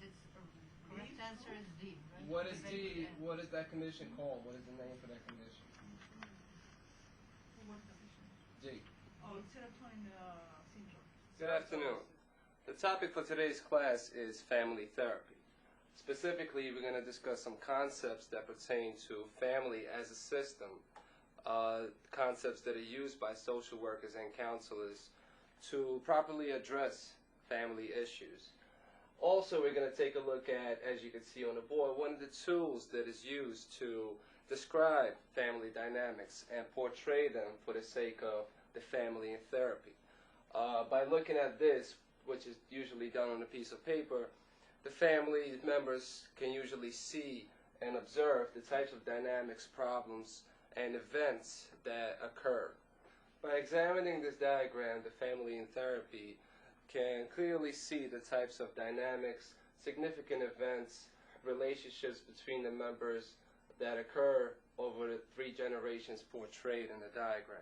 it's correct answer is D, right? What is D? What is that condition called? What is the name for that condition? What condition? D. Oh, it's serotonin syndrome. Good afternoon. The topic for today's class is family therapy. Specifically, we're going to discuss some concepts that pertain to family as a system, concepts that are used by social workers and counselors to properly address family issues. Also, we're going to take a look at, as you can see on the board, one of the tools that is used to describe family dynamics and portray them for the sake of the family in therapy. By looking at this, which is usually done on a piece of paper, the family members can usually see and observe the types of dynamics, problems, and events that occur. By examining this diagram, the family in therapy can clearly see the types of dynamics, significant events, relationships between the members that occur over the 3 generations portrayed in the diagram.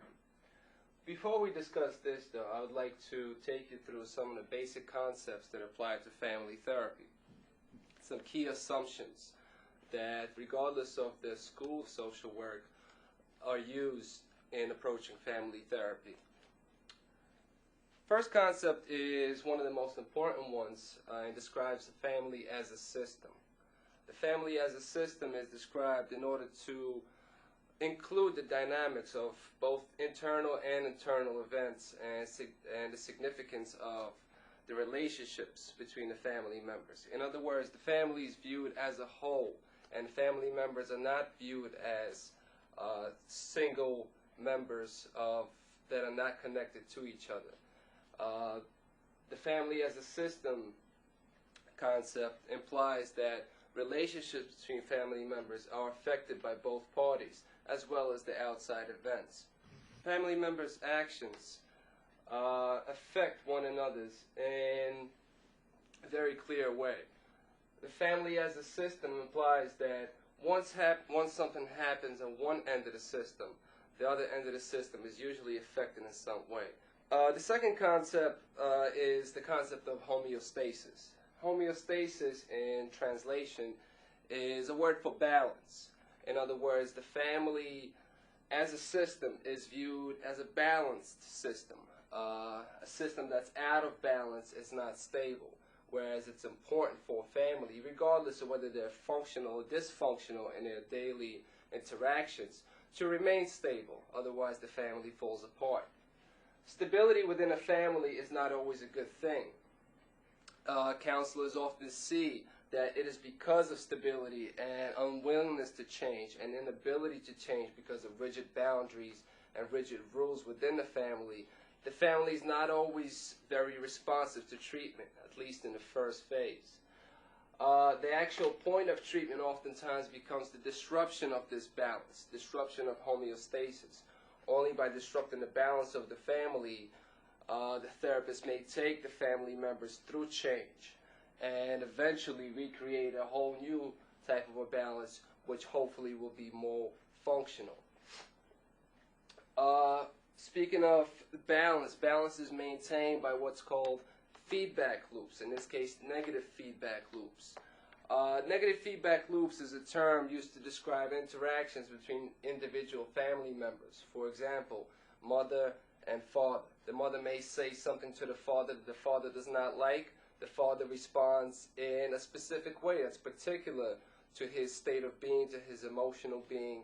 Before we discuss this, though, I would like to take you through some of the basic concepts that apply to family therapy. Some key assumptions that, regardless of the school of social work, are used in approaching family therapy. First concept is one of the most important ones and describes the family as a system. The family as a system is described in order to include the dynamics of both internal and internal events and the significance of the relationships between the family members. In other words, the family is viewed as a whole, and family members are not viewed as single members that are not connected to each other. The family as a system concept implies that relationships between family members are affected by both parties, as well as the outside events. Family members' actions affect one another's in a very clear way. The family as a system implies that once something happens on one end of the system, the other end of the system is usually affected in some way. The second concept is the concept of homeostasis. Homeostasis, in translation, is a word for balance. In other words, the family as a system is viewed as a balanced system. A system that's out of balance is not stable, whereas it's important for a family, regardless of whether they're functional or dysfunctional in their daily interactions, to remain stable. Otherwise, the family falls apart. Stability within a family is not always a good thing. Counselors often see that it is because of stability and unwillingness to change and inability to change because of rigid boundaries and rigid rules within the family is not always very responsive to treatment, at least in the first phase. The actual point of treatment oftentimes becomes the disruption of this balance, disruption of homeostasis. Only by disrupting the balance of the family, the therapist may take the family members through change and eventually recreate a whole new type of a balance, which hopefully will be more functional. Speaking of balance, balance is maintained by what's called feedback loops, in this case negative feedback loops. Negative feedback loops is a term used to describe interactions between individual family members. For example, mother and father. The mother may say something to the father that the father does not like. The father responds in a specific way that's particular to his state of being, to his emotional being.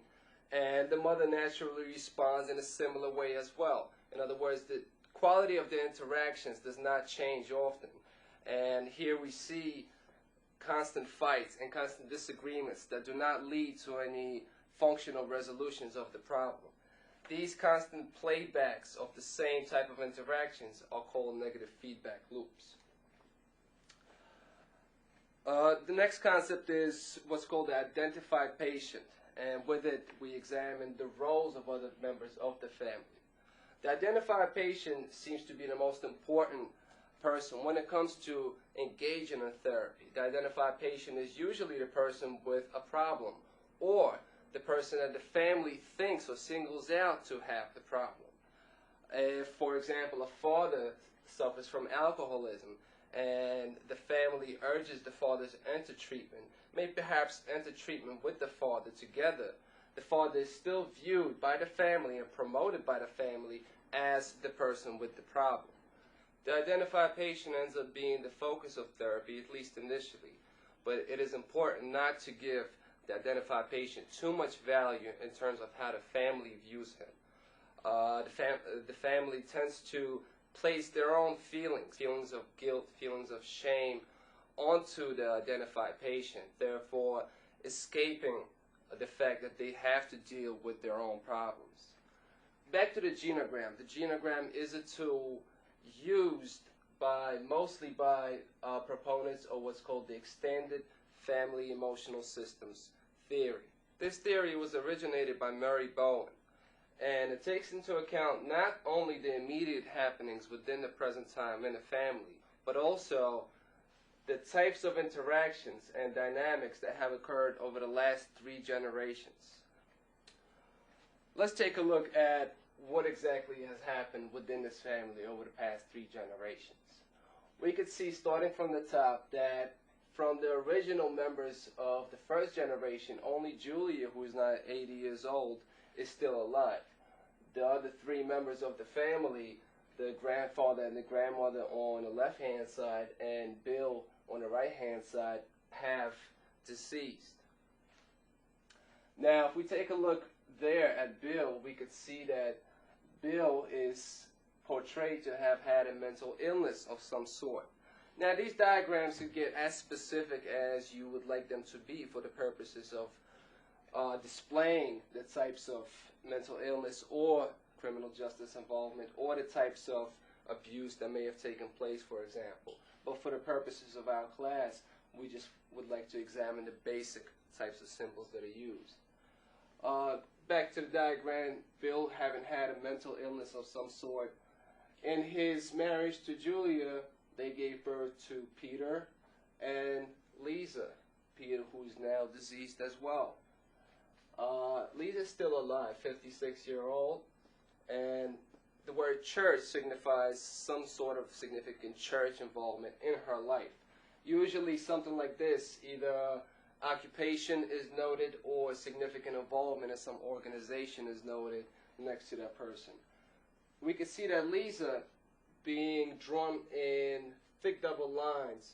And the mother naturally responds in a similar way as well. In other words, the quality of the interactions does not change often. And here we see constant fights and constant disagreements that do not lead to any functional resolutions of the problem. These constant playbacks of the same type of interactions are called negative feedback loops. The next concept is what's called the identified patient, and with it we examine the roles of other members of the family. The identified patient seems to be the most important person when it comes to engaging in therapy. The identified patient is usually the person with a problem, or the person that the family thinks or singles out to have the problem. If, for example, a father suffers from alcoholism and the family urges the father to enter treatment, may perhaps enter treatment with the father together, the father is still viewed by the family and promoted by the family as the person with the problem. The identified patient ends up being the focus of therapy, at least initially, but it is important not to give the identified patient too much value in terms of how the family views him. The family tends to place their own feelings of guilt, feelings of shame onto the identified patient, therefore escaping the fact that they have to deal with their own problems. Back to the genogram. The genogram is a tool used mostly by proponents of what's called the extended family emotional systems theory. This theory was originated by Murray Bowen, and it takes into account not only the immediate happenings within the present time in a family, but also the types of interactions and dynamics that have occurred over the last 3 generations. Let's take a look at what exactly has happened within this family over the past 3 generations. We could see, starting from the top, that from the original members of the first generation, only Julia, who is now 80 years old, is still alive. The other 3 members of the family, the grandfather and the grandmother on the left-hand side and Bill on the right-hand side, have deceased. Now, if we take a look there at Bill, we could see that Bill is portrayed to have had a mental illness of some sort. Now, these diagrams could get as specific as you would like them to be for the purposes of displaying the types of mental illness or criminal justice involvement or the types of abuse that may have taken place, for example. But for the purposes of our class, we just would like to examine the basic types of symbols that are used. Back to the diagram, Bill having had a mental illness of some sort. In his marriage to Julia, they gave birth to Peter and Lisa. Peter, who is now deceased as well. Lisa's still alive, 56-year-old, and the word church signifies some sort of significant church involvement in her life. Usually something like this, either occupation is noted or significant involvement in some organization is noted next to that person. We can see that Lisa being drawn in thick double lines